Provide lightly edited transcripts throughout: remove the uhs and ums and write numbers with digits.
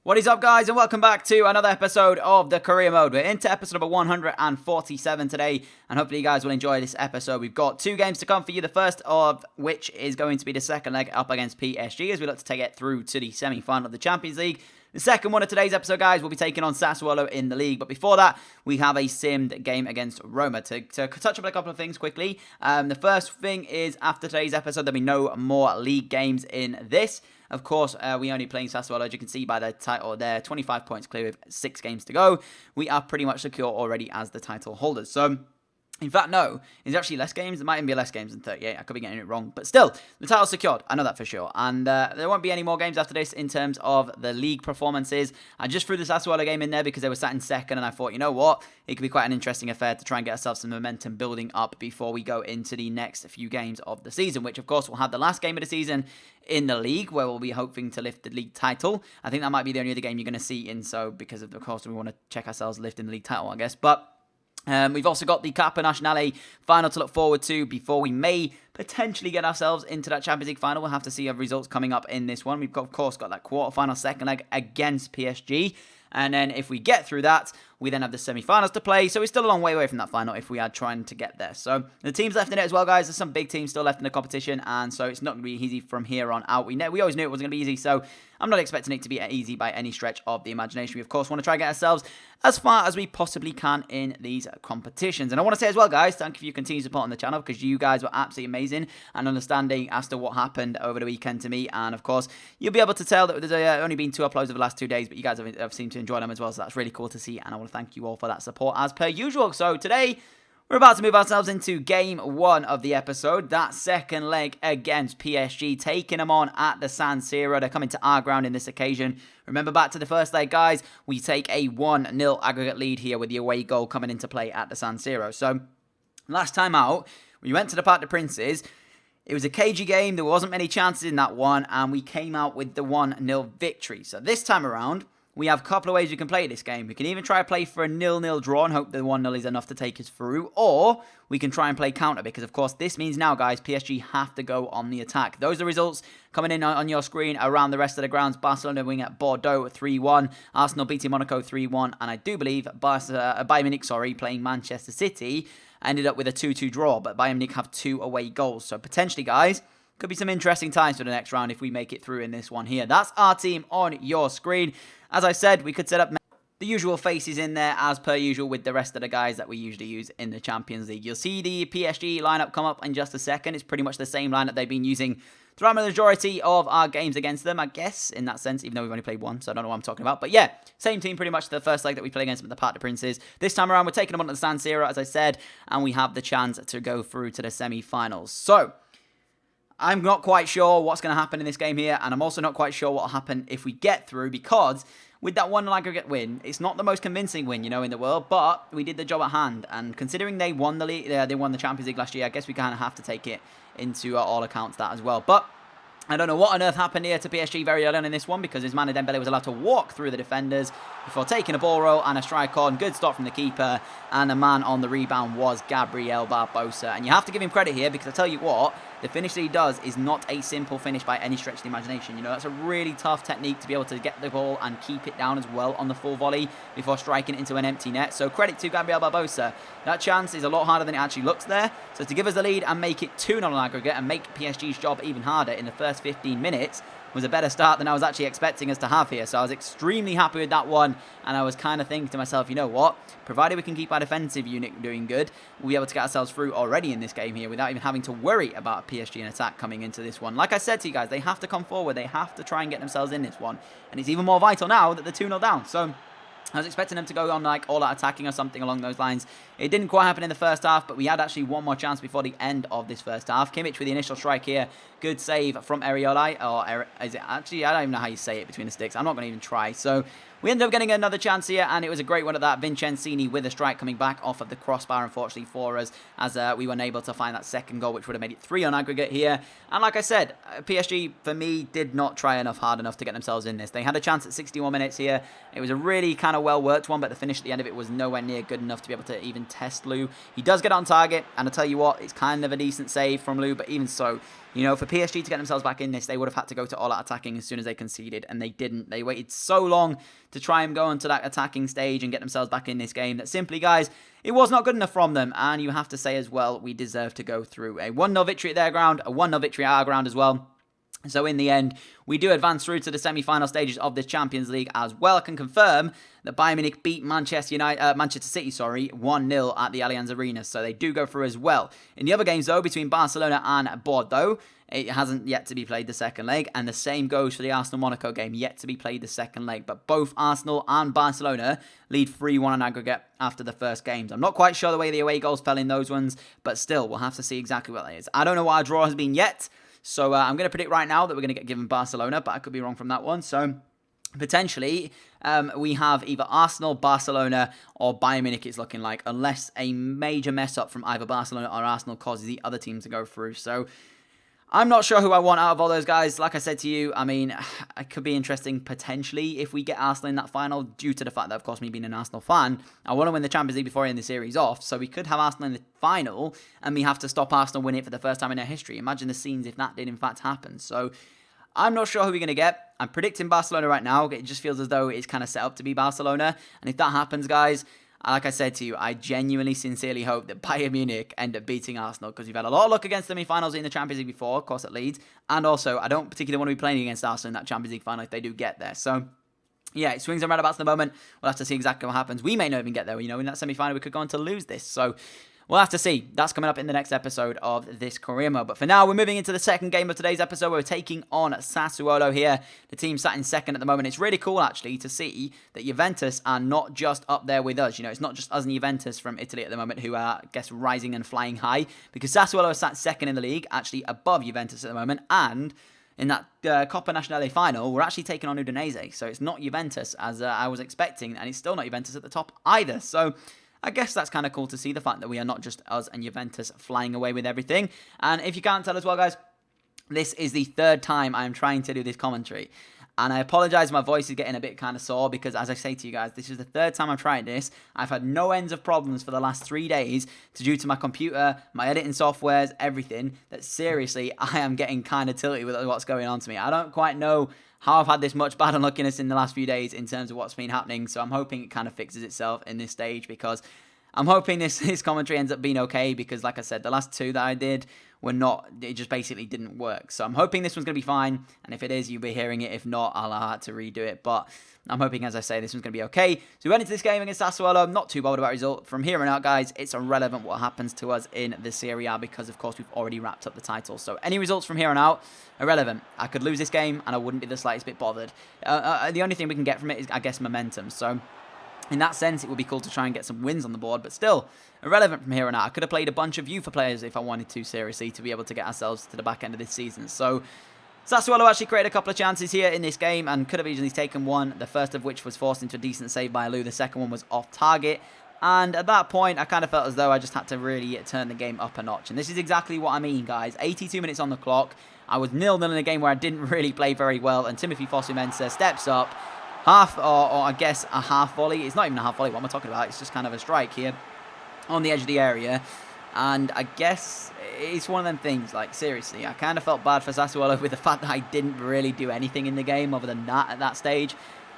What is up, guys, and welcome back to another episode of the Career Mode. We're into episode number 147 today, and hopefully you guys will enjoy this episode. We've got two games to come for you, the first of which is going to be the second leg up against PSG as we look to take it through to the semi-final of the Champions League. The second one of today's episode, guys, will be taking on Sassuolo in the league. But before that, we have a simmed game against Roma. To touch up on a couple of things quickly, the first thing is after today's episode, there'll be no more league games in this. Of course, we only playing Sassuolo, as you can see by the title there, 25 points clear with 6 games to go. We are pretty much secure already as the title holders. So, in fact, no, it's actually less games. There might even be less games than 38. I could be getting it wrong. But still, the title's secured. I know that for sure. And there won't be any more games after this in terms of the league performances. I just threw the Sassuolo game in there because they were sat in second. And I thought, you know what? It could be quite an interesting affair to try and get ourselves some momentum building up before we go into the next few games of the season. Which, of course, will have the last game of the season in the league, where we'll be hoping to lift the league title. I think that might be the only other game you're going to see in, so because of course we want to check ourselves lifting the league title, I guess. But we've also got the Coppa Nazionale final to look forward to before we may potentially get ourselves into that Champions League final. We'll have to see our results coming up in this one. We've got, of course, got that quarterfinal second leg against PSG. And then if we get through that, we then have the semi-finals to play. So we're still a long way away from that final if we are trying to get there. So the teams left in it as well, guys. There's some big teams still left in the competition. And so it's not going to be easy from here on out. We always knew it wasn't going to be easy. So I'm not expecting it to be easy by any stretch of the imagination. We, of course, want to try and get ourselves as far as we possibly can in these competitions. And I want to say as well, guys, thank you for your continued support on the channel, because you guys were absolutely amazing and understanding as to what happened over the weekend to me. And, of course, you'll be able to tell that there's only been 2 uploads over the last 2 days, but you guys have seemed to enjoy them as well. So that's really cool to see. And I want to thank you all for that support as per usual. So today, we're about to move ourselves into game 1 of the episode. That second leg against PSG, taking them on at the San Siro. They're coming to our ground in this occasion. Remember back to the first leg, guys, we take a 1-0 aggregate lead here with the away goal coming into play at the San Siro. So, last time out, we went to the Parc des Princes. It was a cagey game. There wasn't many chances in that one, and we came out with the 1-0 victory. So this time around, we have a couple of ways we can play this game. We can even try to play for a 0-0 draw and hope the 1-0 is enough to take us through. Or we can try and play counter, because, of course, this means now, guys, PSG have to go on the attack. Those are the results coming in on your screen around the rest of the grounds. Barcelona winning at Bordeaux 3-1. Arsenal beating Monaco 3-1. And I do believe Bayern Munich, playing Manchester City, ended up with a 2-2 draw. But Bayern Munich have 2 away goals. So potentially, guys, could be some interesting times for the next round if we make it through in this one here. That's our team on your screen. As I said, we could set up the usual faces in there as per usual with the rest of the guys that we usually use in the Champions League. You'll see the PSG lineup come up in just a second. It's pretty much the same lineup they've been using throughout the majority of our games against them, I guess, in that sense, even though we've only played one, so I don't know what I'm talking about. But yeah, same team pretty much the first leg that we played against them at the Parc des Princes. This time around, we're taking them on to the San Siro, as I said, and we have the chance to go through to the semi-finals. So I'm not quite sure what's going to happen in this game here, and I'm also not quite sure what will happen if we get through, because with that 1-0 aggregate win, it's not the most convincing win, in the world, but we did the job at hand. And considering they won the league, they won the Champions League last year, I guess we kind of have to take it into all accounts that as well. But I don't know what on earth happened here to PSG very early on in this one, because Ousmane Dembele was allowed to walk through the defenders before taking a ball roll and a strike on. Good stop from the keeper, and the man on the rebound was Gabriel Barbosa. And you have to give him credit here, because I tell you what, the finish that he does is not a simple finish by any stretch of the imagination. That's a really tough technique to be able to get the ball and keep it down as well on the full volley before striking it into an empty net. So credit to Gabriel Barbosa. That chance is a lot harder than it actually looks there. So to give us the lead and make it 2-0 on aggregate and make PSG's job even harder in the first 15 minutes was a better start than I was actually expecting us to have here. So I was extremely happy with that one, and I was kind of thinking to myself, you know what, provided we can keep our defensive unit doing good, we'll be able to get ourselves through already in this game here without even having to worry about PSG in attack coming into this one. Like I said to you guys, they have to come forward, they have to try and get themselves in this one, and it's even more vital now that they're 2-0 down. So I was expecting them to go on like all out attacking or something along those lines. It didn't quite happen in the first half, but we had actually one more chance before the end of this first half. Kimmich with the initial strike here. Good save from Erioli. Or is it actually? I don't even know how you say it between the sticks. I'm not going to even try. So we ended up getting another chance here, and it was a great one at that. Vincenzini with a strike coming back off of the crossbar, unfortunately for us, as we weren't able to find that second goal, which would have made it 3 on aggregate here. And like I said, PSG, for me, did not try hard enough to get themselves in this. They had a chance at 61 minutes here. It was a really kind of well-worked one, but the finish at the end of it was nowhere near good enough to be able to even test Lou. He does get on target, and I'll tell you what, it's kind of a decent save from Lou, but even so, you know, for PSG to get themselves back in this, they would have had to go to all-out attacking as soon as they conceded, and they didn't. They waited so long to try and go onto that attacking stage and get themselves back in this game that simply, guys, it was not good enough from them, and you have to say as well, we deserve to go through a 1-0 victory at their ground, a 1-0 victory at our ground as well. So in the end, we do advance through to the semi-final stages of this Champions League as well. I can confirm that Bayern Munich beat Manchester City, 1-0 at the Allianz Arena. So they do go through as well. In the other games, though, between Barcelona and Bordeaux, it hasn't yet to be played the second leg. And the same goes for the Arsenal-Monaco game, yet to be played the second leg. But both Arsenal and Barcelona lead 3-1 on aggregate after the first games. I'm not quite sure the way the away goals fell in those ones, but still, we'll have to see exactly what that is. I don't know what our draw has been yet. So I'm going to predict right now that we're going to get given Barcelona, but I could be wrong from that one. So potentially we have either Arsenal, Barcelona, or Bayern Munich, it's looking like, unless a major mess up from either Barcelona or Arsenal causes the other team to go through. So I'm not sure who I want out of all those guys. Like I said to you, I mean, it could be interesting potentially if we get Arsenal in that final, due to the fact that, of course, me being an Arsenal fan, I want to win the Champions League before I end the series off. So we could have Arsenal in the final, and we have to stop Arsenal winning it for the first time in their history. Imagine the scenes if that did in fact happen. So I'm not sure who we're going to get. I'm predicting Barcelona right now. It just feels as though it's kind of set up to be Barcelona. And if that happens, guys, like I said to you, I genuinely, sincerely hope that Bayern Munich end up beating Arsenal, because we've had a lot of luck against them in finals in the Champions League before, of course, at Leeds. And also, I don't particularly want to be playing against Arsenal in that Champions League final if they do get there. So yeah, it swings and roundabouts at the moment. We'll have to see exactly what happens. We may not even get there. You know, in that semi-final, we could go on to lose this. So we'll have to see. That's coming up in the next episode of this career mode. But for now, we're moving into the second game of today's episode. We're taking on Sassuolo here. The team sat in second at the moment. It's really cool, actually, to see that Juventus are not just up there with us. You know, it's not just us and Juventus from Italy at the moment who are, I guess, rising and flying high. Because Sassuolo is sat second in the league, actually above Juventus at the moment. And in that Coppa Nazionale final, we're actually taking on Udinese. So it's not Juventus, as I was expecting. And it's still not Juventus at the top either. So I guess that's kind of cool to see, the fact that we are not just us and Juventus flying away with everything. And if you can't tell as well, guys, this is the third time I'm trying to do this commentary. And I apologize, my voice is getting a bit kind of sore because, as I say to you guys, this is the third time I'm trying this. I've had no ends of problems for the last 3 days due to my computer, my editing softwares, everything. That seriously, I am getting kind of tilty with what's going on to me. I don't quite know how I've had this much bad unluckiness in the last few days in terms of what's been happening. So I'm hoping it kind of fixes itself in this stage, because I'm hoping this commentary ends up being okay, because like I said, the last two that I did were not, it just basically didn't work. So I'm hoping this one's going to be fine, and if it is, you'll be hearing it. If not, I'll have to redo it, but I'm hoping, as I say, this one's going to be okay. So we went into this game against Sassuolo. I'm not too bothered about the result. From here on out, guys, it's irrelevant what happens to us in the Serie A, because, of course, we've already wrapped up the title. So any results from here on out, irrelevant. I could lose this game, and I wouldn't be the slightest bit bothered. The only thing we can get from it is, I guess, momentum. So in that sense, it would be cool to try and get some wins on the board, but still, irrelevant from here on out. I could have played a bunch of youth players if I wanted to, seriously, to be able to get ourselves to the back end of this season. So Sassuolo actually created a couple of chances here in this game and could have easily taken one, the first of which was forced into a decent save by Lou. The second one was off target. And at that point, I kind of felt as though I just had to really turn the game up a notch. And this is exactly what I mean, guys. 82 minutes on the clock. I was 0-0 in a game where I didn't really play very well, and Timothy Fosu-Mensah steps up. Half, or I guess a half volley. It's not even a half volley, what am I talking about? It's just kind of a strike here on the edge of the area. And I guess it's one of them things, like, seriously, I kind of felt bad for Sassuolo with the fact that I didn't really do anything in the game other than that at that stage.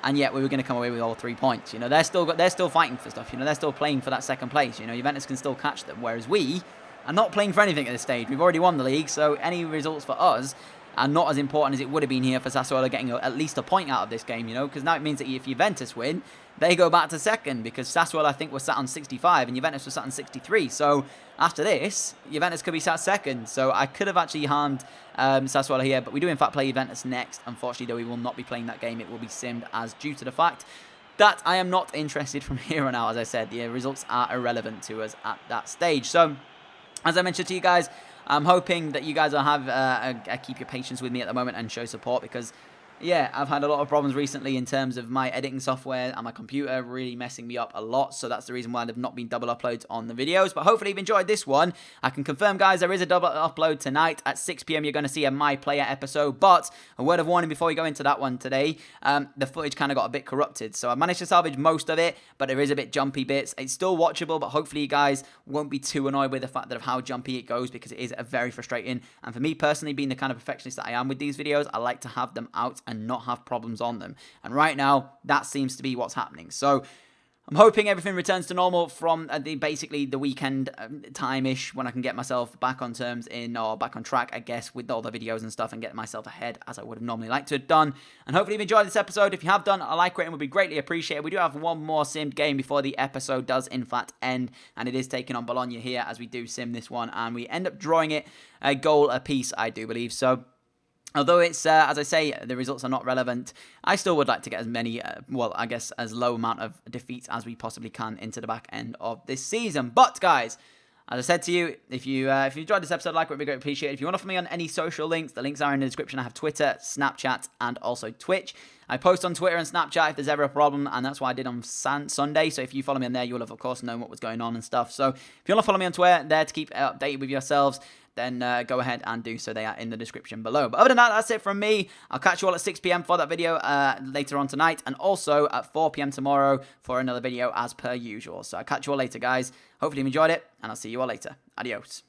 And yet we were going to come away with all 3 points. You know, they're still fighting for stuff. You know, they're still playing for that second place. You know, Juventus can still catch them, whereas we are not playing for anything at this stage. We've already won the league, so any results for us are not as important as it would have been here for Sassuolo getting at least a point out of this game, you know, because now it means that if Juventus win, they go back to second, because Sassuolo, I think, was sat on 65 and Juventus was sat on 63. So after this, Juventus could be sat second. So I could have actually harmed Sassuolo here, but we do in fact play Juventus next. Unfortunately, though, we will not be playing that game. It will be simmed, as due to the fact that I am not interested from here on out. As I said, the results are irrelevant to us at that stage. So as I mentioned to you guys, I'm hoping that you guys will have keep your patience with me at the moment and show support, because Yeah, I've had a lot of problems recently in terms of my editing software and my computer really messing me up a lot, so that's the reason why there've not been double uploads on the videos, but hopefully you've enjoyed this one. I can confirm, guys, there is a double upload tonight at 6 p.m. You're going to see a My Player episode, but a word of warning before we go into that one today, the footage kind of got a bit corrupted, so I managed to salvage most of it, but there is a bit jumpy bits. It's still watchable, but hopefully you guys won't be too annoyed with the fact of how jumpy it goes, because it is very frustrating, and for me personally, being the kind of perfectionist that I am with these videos, I like to have them out and not have problems on them. And right now, that seems to be what's happening. So I'm hoping everything returns to normal from basically the weekend time-ish, when I can get myself back on terms or back on track, I guess, with all the videos and stuff, and get myself ahead as I would have normally liked to have done. And hopefully you've enjoyed this episode. If you have done, a like rating would be greatly appreciated. We do have one more simmed game before the episode does in fact end, and it is taking on Bologna here as we do sim this one, and we end up drawing it a goal apiece, I do believe. So although it's, as I say, the results are not relevant, I still would like to get as many, well, I guess as low amount of defeats as we possibly can into the back end of this season. But, guys, as I said to you, if you enjoyed this episode, like it would be greatly appreciated. If you want to follow me on any social links, the links are in the description. I have Twitter, Snapchat, and also Twitch. I post on Twitter and Snapchat if there's ever a problem, and that's what I did on Sunday. So if you follow me on there, you'll have, of course, known what was going on and stuff. So if you want to follow me on Twitter, there to keep updated with yourselves, then go ahead and do so. They are in the description below. But other than that, that's it from me. I'll catch you all at 6 p.m. for that video later on tonight, and also at 4 p.m. tomorrow for another video as per usual. So I'll catch you all later, guys. Hopefully you enjoyed it, and I'll see you all later. Adios.